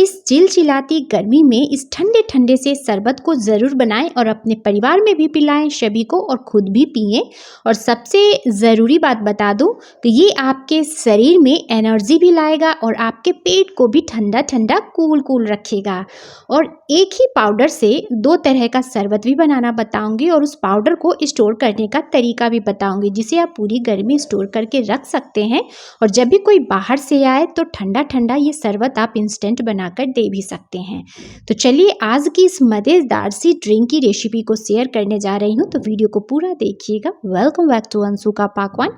इस चिलचिलाती गर्मी में इस ठंडे ठंडे से शरबत को ज़रूर बनाएं और अपने परिवार में भी पिलाएं सभी को, और खुद भी पिएं। और सबसे ज़रूरी बात बता दूं कि ये आपके शरीर में एनर्जी भी लाएगा और आपके पेट को भी ठंडा ठंडा कूल कूल रखेगा। और एक ही पाउडर से 2 तरह का शरबत भी बनाना बताऊंगी, और उस पाउडर को स्टोर करने का तरीका भी बताऊंगी, जिसे आप पूरी गर्मी स्टोर करके रख सकते हैं। और जब भी कोई बाहर से आए तो ठंडा ठंडा ये शरबत आप इंस्टेंट बनाकर दे भी सकते हैं। तो चलिए आज की इस मज़ेदार सी ड्रिंक की रेसिपी को शेयर करने जा रही हूँ, तो वीडियो को पूरा देखिएगा। वेलकम बैक टू अंशु का पाकवान।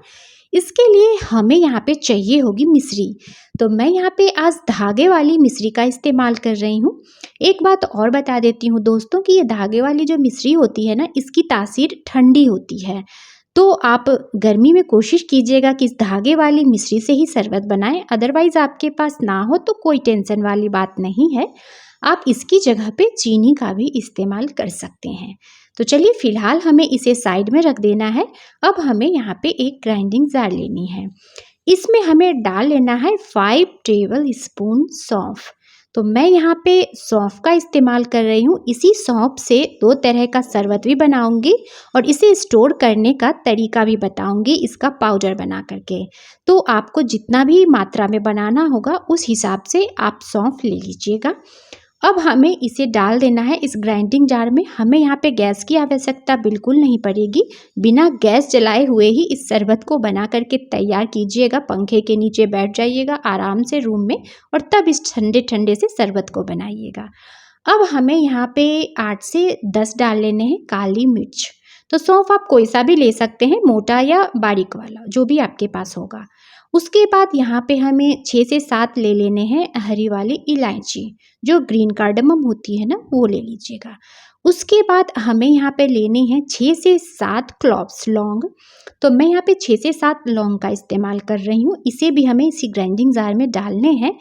इसके लिए हमें यहाँ पे चाहिए होगी मिश्री। तो मैं यहाँ पे आज धागे वाली मिश्री का इस्तेमाल कर रही हूँ। एक बात और बता देती हूँ दोस्तों कि ये धागे वाली जो मिश्री होती है ना, इसकी तासीर ठंडी होती है। तो आप गर्मी में कोशिश कीजिएगा कि इस धागे वाली मिश्री से ही शरबत बनाएं। अदरवाइज़ आपके पास ना हो तो कोई टेंशन वाली बात नहीं है, आप इसकी जगह पे चीनी का भी इस्तेमाल कर सकते हैं। तो चलिए फ़िलहाल हमें इसे साइड में रख देना है। अब हमें यहाँ पे एक ग्राइंडिंग जार लेनी है। इसमें हमें डाल लेना है 5 टेबल स्पून सौंफ। तो मैं यहाँ पे सौंफ का इस्तेमाल कर रही हूँ। इसी सौंफ से 2 तरह का शरबत भी बनाऊंगी और इसे स्टोर करने का तरीका भी बताऊंगी, इसका पाउडर बना करके। तो आपको जितना भी मात्रा में बनाना होगा उस हिसाब से आप सौंफ ले लीजिएगा। अब हमें इसे डाल देना है इस ग्राइंडिंग जार में। हमें यहाँ पे गैस की आवश्यकता बिल्कुल नहीं पड़ेगी। बिना गैस जलाए हुए ही इस शरबत को बना करके तैयार कीजिएगा। पंखे के नीचे बैठ जाइएगा आराम से रूम में, और तब इस ठंडे ठंडे से शरबत को बनाइएगा। अब हमें यहाँ पे 8 से 10 डाल लेने हैं काली मिर्च। तो सौंफ आप कोई सा भी ले सकते हैं, मोटा या बारीक वाला, जो भी आपके पास होगा। उसके बाद यहाँ पे हमें 6 से 7 ले लेने हैं हरी वाली इलायची, जो ग्रीन कार्डमम होती है ना, वो ले लीजिएगा। उसके बाद हमें यहाँ पे लेने हैं 6 से 7 क्लॉव्स लौंग। तो मैं यहाँ पे 6 से 7 लौंग का इस्तेमाल कर रही हूँ। इसे भी हमें इसी ग्राइंडिंग जार में डालने हैं।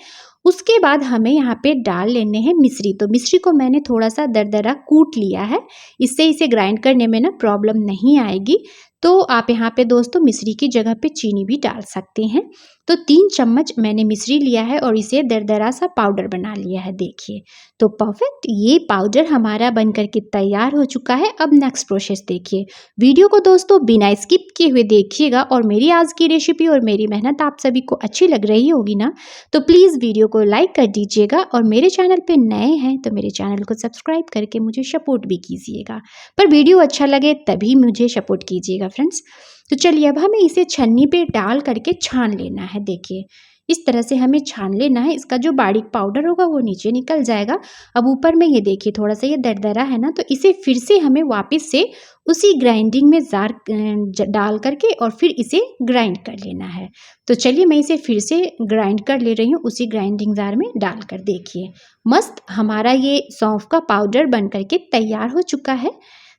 उसके बाद हमें यहाँ पे डाल लेने हैं मिश्री। तो मिश्री को मैंने थोड़ा सा दरदरा कूट लिया है, इससे इसे ग्राइंड करने में ना प्रॉब्लम नहीं आएगी। तो आप यहाँ पे दोस्तों मिश्री की जगह पे चीनी भी डाल सकते हैं। तो 3 चम्मच मैंने मिश्री लिया है और इसे दरदरा सा पाउडर बना लिया है, देखिए। तो परफेक्ट ये पाउडर हमारा बन करके तैयार हो चुका है। अब नेक्स्ट प्रोसेस देखिए। वीडियो को दोस्तों बिना स्किप किए हुए देखिएगा, और मेरी आज की रेसिपी और मेरी मेहनत आप सभी को अच्छी लग रही होगी ना, तो प्लीज़ वीडियो को लाइक कर दीजिएगा। और मेरे चैनल पे नए हैं तो मेरे चैनल को सब्सक्राइब करके मुझे सपोर्ट भी कीजिएगा। पर वीडियो अच्छा लगे तभी मुझे सपोर्ट कीजिएगा फ्रेंड्स। तो चलिए अब हमें इसे छन्नी पे डाल करके छान लेना है। देखिए इस तरह से हमें छान लेना है। इसका जो बारीक पाउडर होगा वो नीचे निकल जाएगा। अब ऊपर में ये देखिए थोड़ा सा ये दरदरा है ना, तो इसे फिर से हमें वापस से उसी ग्राइंडिंग में जार डाल करके और फिर इसे ग्राइंड कर लेना है। तो चलिए मैं इसे फिर से ग्राइंड कर ले रही हूँ उसी ग्राइंडिंग जार में डाल कर। देखिए मस्त हमारा ये सौंफ का पाउडर बन करके तैयार हो चुका है।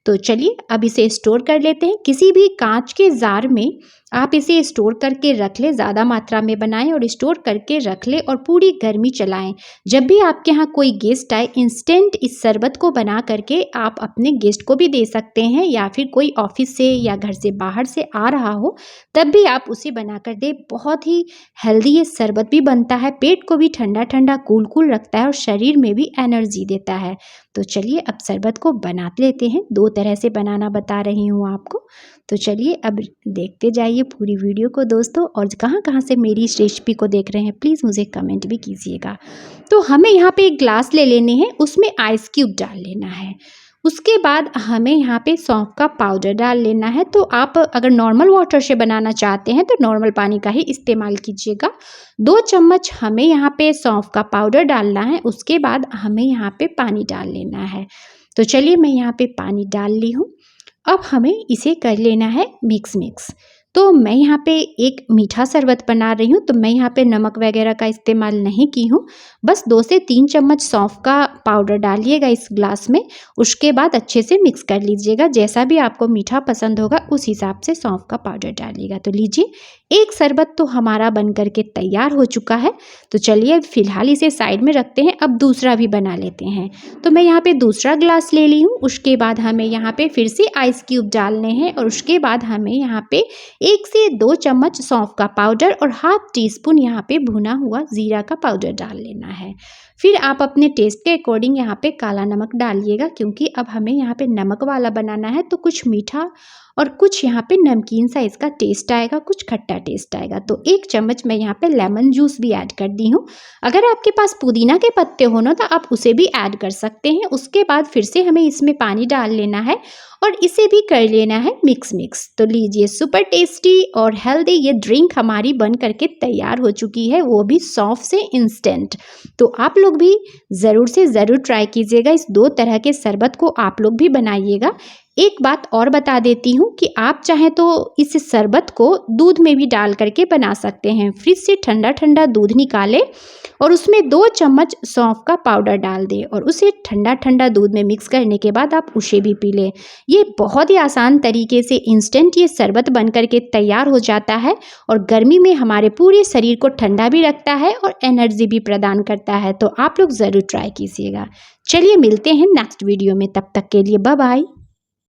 तो चलिए अब इसे स्टोर कर लेते हैं। किसी भी कांच के जार में आप इसे स्टोर करके रख लें, ज़्यादा मात्रा में बनाएं और स्टोर करके रख लें और पूरी गर्मी चलाएं। जब भी आपके यहाँ कोई गेस्ट आए, इंस्टेंट इस शरबत को बना करके आप अपने गेस्ट को भी दे सकते हैं, या फिर कोई ऑफिस से या घर से बाहर से आ रहा हो तब भी आप उसे बना कर दें। बहुत ही हेल्दी ये शरबत भी बनता है, पेट को भी ठंडा ठंडा कूल कूल रखता है और शरीर में भी एनर्जी देता है। तो चलिए अब शरबत को बना लेते हैं। 2 तरह से बनाना बता रही हूँ आपको। तो चलिए अब देखते जाइए पूरी वीडियो को दोस्तों, और कहाँ कहाँ से मेरी इस रेसिपी को देख रहे हैं प्लीज़ मुझे कमेंट भी कीजिएगा। तो हमें यहाँ पे एक ग्लास ले लेने हैं, उसमें आइस क्यूब डाल लेना है। उसके बाद हमें यहाँ पे सौंफ का पाउडर डाल लेना है। तो आप अगर नॉर्मल वाटर से बनाना चाहते हैं तो नॉर्मल पानी का ही इस्तेमाल कीजिएगा। 2 चम्मच हमें यहाँ पे सौंफ का पाउडर डालना है। उसके बाद हमें यहाँ पे पानी डाल लेना है। तो चलिए मैं यहाँ पे पानी डाल ली हूँ। अब हमें इसे कर लेना है मिक्स। तो मैं यहाँ पे एक मीठा शरबत बना रही हूँ, तो मैं यहाँ पे नमक वगैरह का इस्तेमाल नहीं की हूँ। बस 2 से 3 चम्मच सौंफ का पाउडर डालिएगा इस ग्लास में। उसके बाद अच्छे से मिक्स कर लीजिएगा। जैसा भी आपको मीठा पसंद होगा उस हिसाब से सौंफ का पाउडर डालिएगा। तो लीजिए एक शरबत तो हमारा बन करके तैयार हो चुका है। तो चलिए फिलहाल इसे साइड में रखते हैं, अब दूसरा भी बना लेते हैं। तो मैं यहाँ पे दूसरा ग्लास ले ली हूँ। उसके बाद हमें यहाँ पे फिर से आइस क्यूब डालने हैं, और उसके बाद हमें यहाँ पे 1 से 2 चम्मच सौंफ का पाउडर और ½ टी स्पून यहाँ पे भुना हुआ जीरा का पाउडर डाल लेना है। फिर आप अपने टेस्ट के अकॉर्डिंग यहाँ पे काला नमक डालिएगा, क्योंकि अब हमें यहाँ पे नमक वाला बनाना है, तो कुछ मीठा और कुछ यहाँ पे नमकीन सा इसका टेस्ट आएगा, कुछ खट्टा टेस्ट आएगा। तो 1 चम्मच मैं यहाँ पे लेमन जूस भी ऐड कर दी हूँ। अगर आपके पास पुदीना के पत्ते हो ना तो आप उसे भी ऐड कर सकते हैं। उसके बाद फिर से हमें इसमें पानी डाल लेना है और इसे भी कर लेना है मिक्स। तो लीजिए, सुपर टेस्टी और हेल्दी ये ड्रिंक हमारी बन करके तैयार हो चुकी है, वो भी सौंफ से इंस्टेंट। तो आप लोग भी ज़रूर से ज़रूर ट्राई कीजिएगा। इस 2 तरह के शरबत को आप लोग भी बनाइएगा। एक बात और बता देती हूँ कि आप चाहें तो इस शरबत को दूध में भी डाल करके बना सकते हैं। फ्रिज से ठंडा दूध निकालें और उसमें 2 चम्मच सौंफ का पाउडर डाल दें और उसे ठंडा दूध में मिक्स करने के बाद आप उसे भी पी लें। ये बहुत ही आसान तरीके से इंस्टेंट ये शरबत बन करके तैयार हो जाता है और गर्मी में हमारे पूरे शरीर को ठंडा भी रखता है और एनर्जी भी प्रदान करता है। तो आप लोग ज़रूर ट्राई कीजिएगा। चलिए मिलते हैं नेक्स्ट वीडियो में, तब तक के लिए बाय बाय।